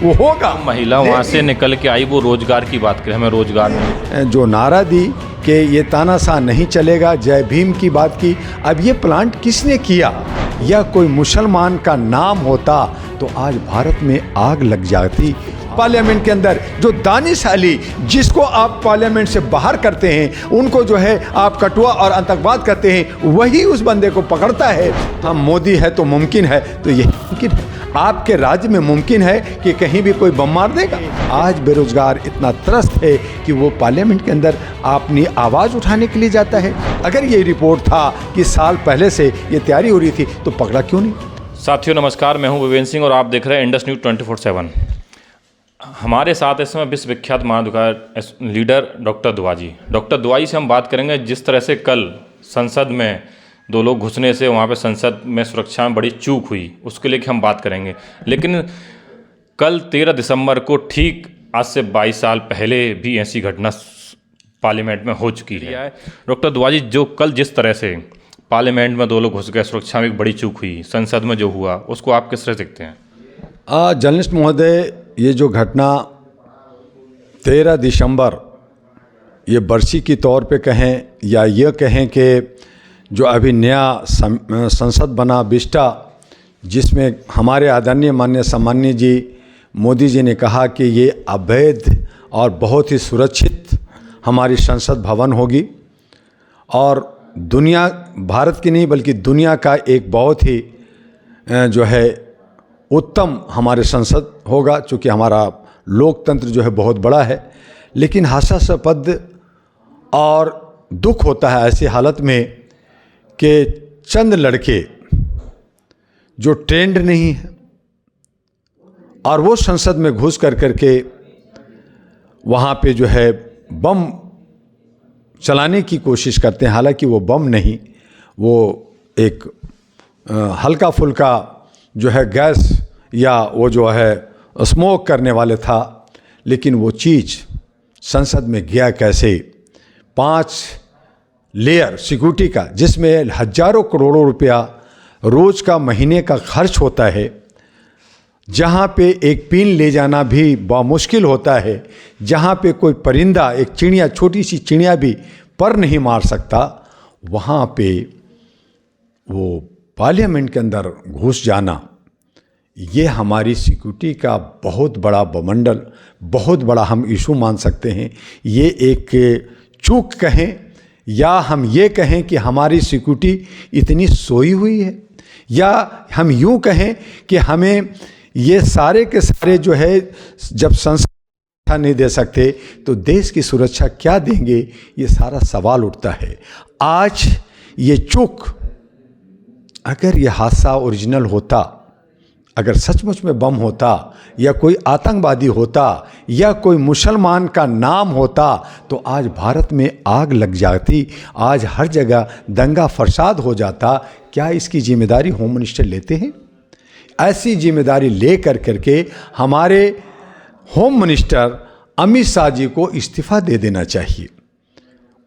वो होगा। महिला वहाँ से निकल के आई, वो रोजगार की बात करें, हमें रोजगार नहीं। जो नारा दी कि ये तानाशाह नहीं चलेगा, जय भीम की बात की, अब ये प्लांट किसने किया? या कोई मुसलमान का नाम होता तो आज भारत में आग लग जाती। पार्लियामेंट के अंदर जो दानिश-अली, जिसको आप पार्लियामेंट से बाहर करते हैं, उनको जो है आप कटुआ और आतंकवाद कहते हैं, वही उस बंदे को पकड़ता है। हम मोदी है तो मुमकिन है, तो यही मुमकिन है। आपके राज्य में मुमकिन है कि कहीं भी कोई बम मार देगा? आज बेरोजगार इतना त्रस्त है कि वो पार्लियामेंट के अंदर अपनी आवाज़ उठाने के लिए जाता है। अगर ये रिपोर्ट था कि साल पहले से ये तैयारी हो रही थी तो पकड़ा क्यों नहीं? साथियों नमस्कार, मैं हूं विवेन सिंह और आप देख रहे हैं इंडस न्यूज़ 24/7। हमारे साथ इस समय विश्वविख्यात महाधिकार लीडर डॉक्टर दुआजी। डॉक्टर दुआजी से हम बात करेंगे जिस तरह से कल संसद में 2 लोग घुसने से वहाँ पे संसद में सुरक्षा में बड़ी चूक हुई, उसके लिए हम बात करेंगे। लेकिन कल 13 दिसंबर को ठीक आज से 22 साल पहले भी ऐसी घटना पार्लियामेंट में हो चुकी है। डॉक्टर दुआजी, जो कल जिस तरह से पार्लियामेंट में 2 लोग घुस गए, सुरक्षा में एक बड़ी चूक हुई, संसद में जो हुआ, उसको आप किस तरह देखते हैं? जर्नलिस्ट महोदय, ये जो घटना 13 दिसंबर ये बरसी की तौर पे कहें या ये कहें कि जो अभी नया संसद बना बिस्टा, जिसमें हमारे आदरणीय माननीय सम्माननीय जी मोदी जी ने कहा कि ये अवैध और बहुत ही सुरक्षित हमारी संसद भवन होगी और दुनिया, भारत की नहीं बल्कि दुनिया का एक बहुत ही जो है उत्तम हमारे संसद होगा, चूँकि हमारा लोकतंत्र जो है बहुत बड़ा है। लेकिन हास्यास्पद और दुख होता है ऐसी हालत में कि चंद लड़के जो ट्रेंड नहीं है और वो संसद में घुस करके वहाँ पे जो है बम चलाने की कोशिश करते हैं। हालांकि वो बम नहीं, वो एक हल्का फुल्का जो है गैस या वो जो है स्मोक करने वाले था। लेकिन वो चीज़ संसद में गया कैसे? 5 लेयर सिक्योरिटी का, जिसमें हजारों करोड़ों रुपया रोज़ का महीने का खर्च होता है, जहाँ पे एक पिन ले जाना भी बामुश्किल होता है, जहाँ पे कोई परिंदा, एक चिड़िया, छोटी सी चिड़िया भी पर नहीं मार सकता, वहाँ पे वो पार्लियामेंट के अंदर घुस जाना, ये हमारी सिक्योरिटी का बहुत बड़ा बमंडल, बहुत बड़ा हम इशू मान सकते हैं। ये एक चूक कहें या हम ये कहें कि हमारी सिक्योरिटी इतनी सोई हुई है, या हम यूँ कहें कि हमें ये सारे के सारे जो है जब संस्था नहीं दे सकते तो देश की सुरक्षा क्या देंगे? ये सारा सवाल उठता है। आज ये चूक, अगर ये हादसा ओरिजिनल होता, अगर सचमुच में बम होता या कोई आतंकवादी होता या कोई मुसलमान का नाम होता तो आज भारत में आग लग जाती, आज हर जगह दंगा फसाद हो जाता। क्या इसकी जिम्मेदारी होम मिनिस्टर लेते हैं? ऐसी जिम्मेदारी ले करके हमारे होम मिनिस्टर अमित शाह जी को इस्तीफा दे देना चाहिए।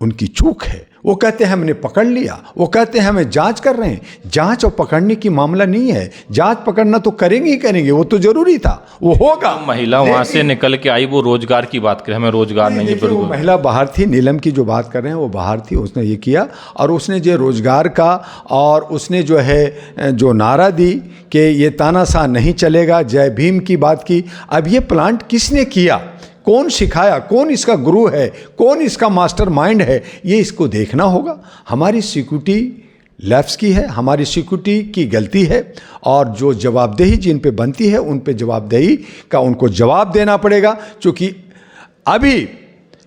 उनकी चूक है। वो कहते हैं हमने पकड़ लिया, वो कहते हैं हमें जांच कर रहे हैं। जांच और पकड़ने की मामला नहीं है, जांच पकड़ना तो करेंगे ही करेंगे, वो तो जरूरी था, वो होगा। महिला वहाँ से निकल के आई, वो रोजगार की बात करें, हमें रोजगार नहीं। वो महिला बाहर थी, नीलम की जो बात कर रहे हैं वो बाहर थी, उसने ये किया और उसने जो रोजगार का और उसने जो है जो नारा दी कि ये तानाशाह नहीं चलेगा, जय भीम की बात की। अब ये प्लांट किसने किया, कौन सिखाया, कौन इसका गुरु है, कौन इसका मास्टरमाइंड है, ये इसको देखना होगा। हमारी सिक्योरिटी लैप्स की है, हमारी सिक्योरिटी की गलती है और जो जवाबदेही जिन पे बनती है उन पे जवाबदेही का उनको जवाब देना पड़ेगा। क्योंकि अभी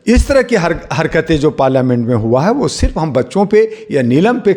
इस तरह की हरकतें जो पार्लियामेंट में हुआ है वो सिर्फ हम बच्चों पे या नीलम पे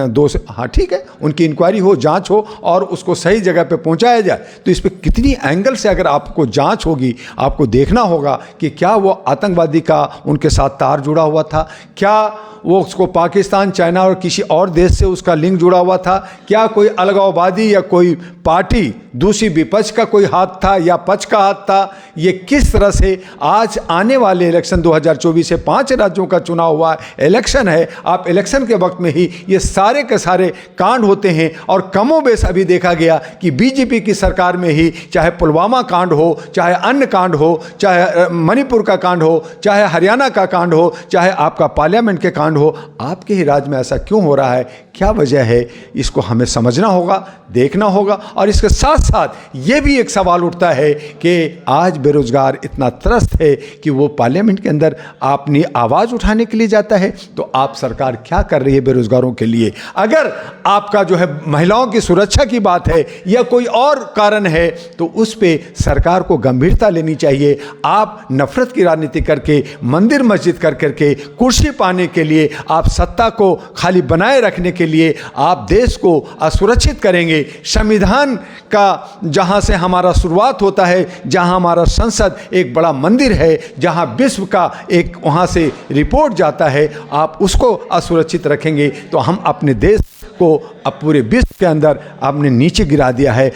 दोष, हाँ ठीक है, उनकी इंक्वायरी हो, जांच हो और उसको सही जगह पे पहुंचाया जाए। तो इस पे कितनी एंगल से अगर आपको जांच होगी, आपको देखना होगा कि क्या वो आतंकवादी का उनके साथ तार जुड़ा हुआ था, क्या वो उसको पाकिस्तान, चाइना और किसी और देश से उसका लिंक जुड़ा हुआ था, क्या कोई अलगाववादी या कोई पार्टी दूसरी विपक्ष का कोई हाथ था या पक्ष का हाथ था। ये किस तरह से आज आने वाले इलेक्शन 2024 से 5 राज्यों का चुनाव हुआ इलेक्शन है, आप इलेक्शन के वक्त में ही ये सारे के सारे कांड होते हैं। और कमोबेश अभी देखा गया कि बीजेपी की सरकार में ही चाहे पुलवामा कांड हो, चाहे अन्य कांड हो, चाहे मणिपुर का कांड हो, चाहे हरियाणा का कांड हो, चाहे आपका पार्लियामेंट के कांड हो, आपके ही राज्य में ऐसा क्यों हो रहा है, क्या वजह है, इसको हमें समझना होगा, देखना होगा। और इसके साथ साथ ये भी एक सवाल उठता है कि आज बेरोजगार इतना त्रस्त है कि वो पार्लियामेंट के अंदर अपनी आवाज़ उठाने के लिए जाता है। तो आप सरकार क्या कर रही है बेरोजगारों के लिए? अगर आपका जो है महिलाओं की सुरक्षा की बात है या कोई और कारण है तो उस पर सरकार को गंभीरता लेनी चाहिए। आप नफरत की राजनीति करके, मंदिर मस्जिद कर करके कुर्सी पाने के लिए, आप सत्ता को खाली बनाए रखने के लिए आप देश को असुरक्षित करेंगे। संविधान का जहां से हमारा शुरुआत होता है, जहां हमारा संसद एक बड़ा मंदिर है, जहां विश्व का एक वहां से रिपोर्ट जाता है, आप उसको असुरक्षित रखेंगे तो हम अपने देश को अब पूरे विश्व के अंदर आपने नीचे गिरा दिया है।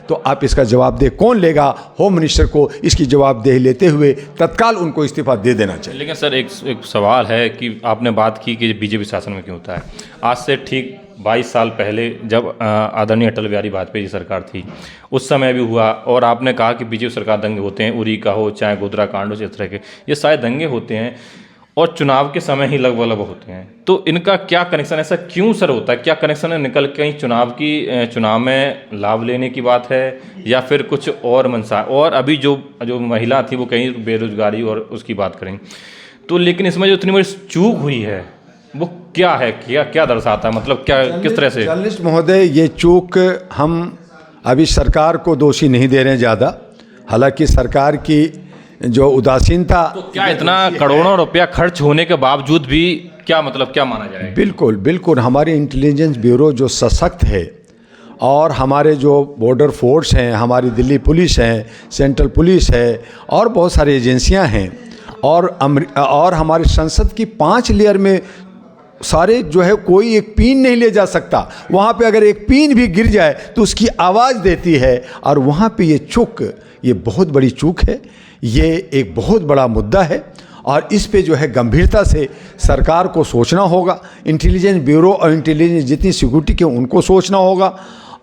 तो आप इसका जवाबदेह कौन लेगा? होम मिनिस्टर को इसकी जवाबदेही लेते हुए तत्काल उनको इस्तीफा दे देना चाहिए। लेकिन सर एक सवाल है कि आपने बात की कि बीजेपी शासन में क्यों होता है। आज से ठीक 22 साल पहले जब आदरणीय अटल बिहारी वाजपेयी जी सरकार थी, उस समय भी हुआ। और आपने कहा कि बीजेपी सरकार दंगे होते हैं, उरी का हो चाहे गोधरा कांड हो, इस तरह के ये सारे दंगे होते हैं और चुनाव के समय ही लगभग होते हैं। तो इनका क्या कनेक्शन, ऐसा क्यों सर होता है? क्या कनेक्शन है? निकल कहीं चुनाव में लाभ लेने की बात है या फिर कुछ और मनसा? और अभी जो महिला थी वो कहीं बेरोजगारी और उसकी बात करें तो, लेकिन इसमें जो इतनी बड़ी चूक हुई है वो क्या है, क्या दर्शाता है? मतलब क्या, किस तरह से? जर्नलिस्ट महोदय, ये चूक हम अभी सरकार को दोषी नहीं दे रहे हैं ज़्यादा। हालांकि सरकार की जो उदासीनता, तो क्या इतना करोड़ों रुपया खर्च होने के बावजूद भी क्या मतलब, क्या माना जाए? बिल्कुल बिल्कुल हमारी इंटेलिजेंस ब्यूरो जो सशक्त है और हमारे जो बॉर्डर फोर्स हैं, हमारी दिल्ली पुलिस है, सेंट्रल पुलिस है और बहुत सारी एजेंसियां हैं और हमारी संसद की 5 लेयर में सारे जो है कोई एक पीन नहीं ले जा सकता। वहाँ पे अगर एक पीन भी गिर जाए तो उसकी आवाज़ देती है। और वहाँ पे ये चूक, ये बहुत बड़ी चूक है, ये एक बहुत बड़ा मुद्दा है और इस पे जो है गंभीरता से सरकार को सोचना होगा। इंटेलिजेंस ब्यूरो और इंटेलिजेंस जितनी सिक्योरिटी के उनको सोचना होगा।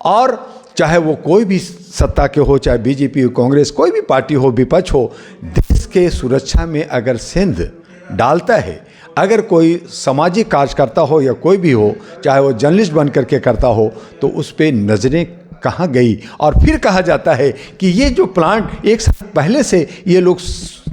और चाहे वो कोई भी सत्ता के हो, चाहे बीजेपी हो, कांग्रेस, कोई भी पार्टी हो, विपक्ष हो, देश के सुरक्षा में अगर सेंध डालता है, अगर कोई सामाजिक कार्यकर्ता हो या कोई भी हो, चाहे वो जर्नलिस्ट बन करके करता हो, तो उस पर नज़रें कहाँ गई? और फिर कहा जाता है कि ये जो प्लांट एक साल पहले से ये लोग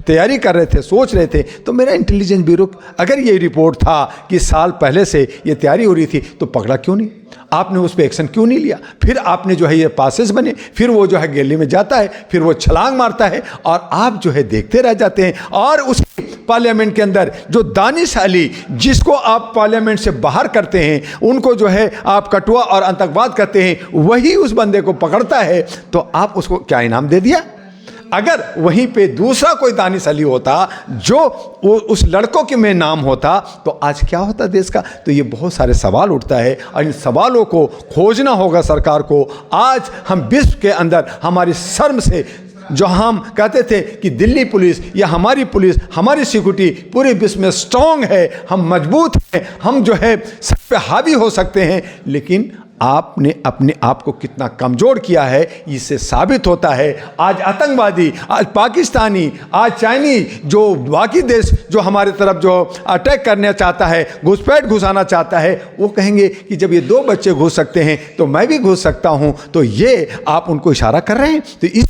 तैयारी कर रहे थे, सोच रहे थे। तो मेरा इंटेलिजेंस ब्यूरो, अगर ये रिपोर्ट था कि साल पहले से ये तैयारी हो रही थी तो पकड़ा क्यों नहीं? आपने उस पर एक्शन क्यों नहीं लिया? फिर आपने जो है ये पासेस बने, फिर वो जो है गैली में जाता है, फिर वो छलांग मारता है और आप जो है देखते रह जाते हैं। और उस पार्लियामेंट के अंदर जो दानिशाली, जिसको आप पार्लियामेंट से बाहर करते हैं, उनको जो है आप कटुआ और आतंकवाद कहते हैं, वही उस बंदे को पकड़ता है। तो आप उसको क्या इनाम दे दिया? अगर वहीं पे दूसरा कोई दानिश अली होता जो वो उस लड़कों के में नाम होता तो आज क्या होता देश का? तो ये बहुत सारे सवाल उठता है और इन सवालों को खोजना होगा सरकार को। आज हम विश्व के अंदर हमारी शर्म से, जो हम कहते थे कि दिल्ली पुलिस या हमारी पुलिस, हमारी सिक्योरिटी पूरे विश्व में स्ट्रांग है, हम मजबूत हैं, हम जो है सब पे हावी हो सकते हैं, लेकिन आपने अपने आप को कितना कमज़ोर किया है इससे साबित होता है। आज आतंकवादी, आज पाकिस्तानी, आज चाइनीज, जो बाकी देश जो हमारे तरफ जो अटैक करना चाहता है, घुसपैठ घुसाना चाहता है, वो कहेंगे कि जब ये 2 बच्चे घुस सकते हैं तो मैं भी घुस सकता हूं। तो ये आप उनको इशारा कर रहे हैं। तो इस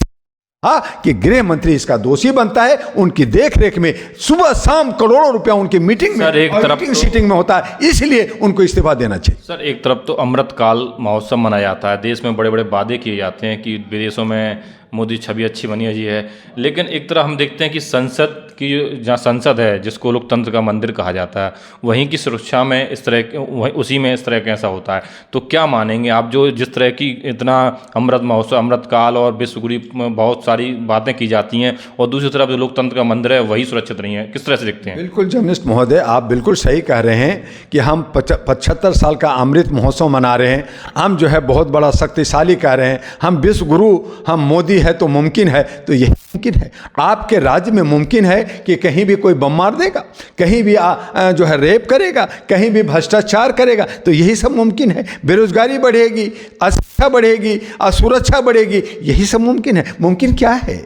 कि गृह मंत्री इसका दोषी बनता है। उनकी देखरेख में सुबह शाम करोड़ों रुपया उनकी मीटिंग में, एक तरफ सीटिंग में होता है, इसलिए उनको इस्तीफा देना चाहिए। सर, एक तरफ तो अमृतकाल महोत्सव मनाया जाता है, देश में बड़े बड़े वादे किए जाते हैं कि विदेशों में मोदी छवि अच्छी बनी जी है, लेकिन एक तरफ हम देखते हैं कि संसद कि जहाँ संसद है, जिसको लोकतंत्र का मंदिर कहा जाता है, वहीं की सुरक्षा में इस तरह उसी में इस तरह का ऐसा होता है, तो क्या मानेंगे आप? जो जिस तरह की इतना अमृत महोत्सव, अमृतकाल और विश्वगुरु में बहुत सारी बातें की जाती हैं, और दूसरी तरफ जो लोकतंत्र का मंदिर है वही सुरक्षित नहीं है, किस तरह से देखते हैं? बिल्कुल जर्नलिस्ट महोदय, आप बिल्कुल सही कह रहे हैं कि हम 75 साल का अमृत महोत्सव मना रहे हैं। हम जो है बहुत बड़ा शक्तिशाली कह रहे हैं, हम विश्व गुरु, हम मोदी है तो मुमकिन है, तो यही मुमकिन है। आपके राज्य में मुमकिन है कि कहीं भी कोई बम मार देगा, कहीं भी जो है रेप करेगा, कहीं भी भ्रष्टाचार करेगा, तो यही सब मुमकिन है। बेरोजगारी बढ़ेगी, अशिक्षा बढ़ेगी, असुरक्षा बढ़ेगी, यही सब मुमकिन है। मुमकिन क्या है?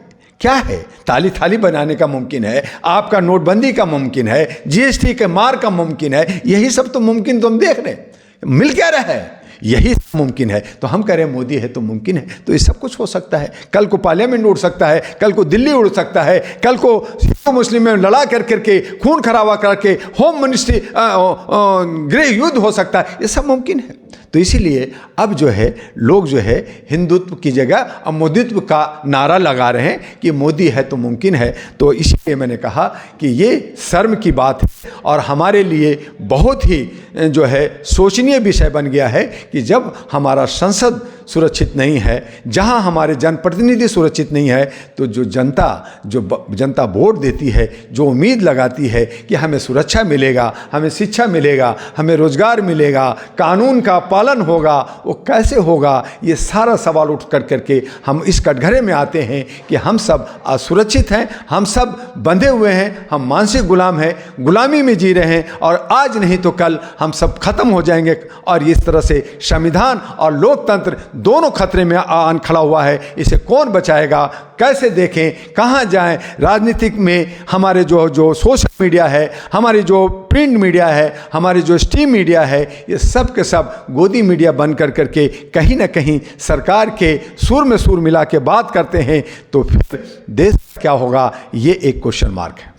क्या है? ताली थाली बनाने का मुमकिन है, आपका नोटबंदी का मुमकिन है, जीएसटी के मार का मुमकिन है, यही सब तो मुमकिन तो हम देख रहे हैं। मिल क्या रहा है? यही मुमकिन है। तो हम कह रहे हैं मोदी है तो मुमकिन है, तो ये सब कुछ हो सकता है। कल को पार्लियामेंट उड़ सकता है, कल को दिल्ली उड़ सकता है, कल को हिंदू मुस्लिम में लड़ा करके खून खराबा करके होम मिनिस्ट्री गृह युद्ध हो सकता है, ये सब मुमकिन है। तो इसीलिए अब जो है लोग जो है हिंदुत्व की जगह अब मोदीत्व का नारा लगा रहे हैं कि मोदी है तो मुमकिन है। तो इसलिए मैंने कहा कि ये शर्म की बात है और हमारे लिए बहुत ही जो है शोचनीय विषय बन गया है कि जब हमारा संसद सुरक्षित नहीं है, जहां हमारे जनप्रतिनिधि सुरक्षित नहीं है, तो जो जनता वोट देती है, जो उम्मीद लगाती है कि हमें सुरक्षा मिलेगा, हमें शिक्षा मिलेगा, हमें रोजगार मिलेगा, कानून का पालन होगा, वो कैसे होगा? ये सारा सवाल उठ करके हम इस कटघरे में आते हैं कि हम सब असुरक्षित हैं, हम सब बंधे हुए हैं, हम मानसिक गुलाम हैं, गुलामी में जी रहे हैं और आज नहीं तो कल हम सब खत्म हो जाएंगे। और इस तरह से संविधान और लोकतंत्र दोनों खतरे में आन खड़ा हुआ है। इसे कौन बचाएगा? कैसे देखें? कहाँ जाएं? राजनीतिक में हमारे जो सोशल मीडिया है, हमारी जो प्रिंट मीडिया है, हमारी जो स्ट्रीम मीडिया है, ये सब के सब गोदी मीडिया बन करके कहीं ना कहीं सरकार के सुर में सुर मिला के बात करते हैं, तो फिर देश क्या होगा? ये एक क्वेश्चन मार्क है।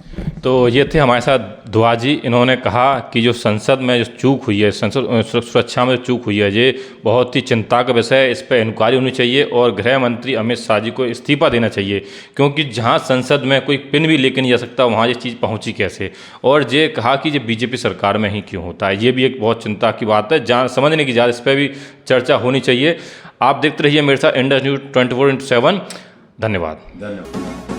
तो ये थे हमारे साथ दुआ जी। इन्होंने कहा कि जो संसद में जो चूक हुई है, संसद सुरक्षा में जो चूक हुई है, ये बहुत ही चिंता का विषय है। इस पर इंक्वायरी होनी चाहिए और गृह मंत्री अमित शाह जी को इस्तीफा देना चाहिए, क्योंकि जहां संसद में कोई पिन भी लेके नहीं जा सकता, वहां ये चीज़ पहुंची कैसे? और ये कहा कि ये बीजेपी सरकार में ही क्यों होता है, ये भी एक बहुत चिंता की बात है, जहाँ समझने की ज़्यादा इस पर भी चर्चा होनी चाहिए। आप देखते रहिए मेरे साथ इंडस न्यूज़ 24/7। धन्यवाद।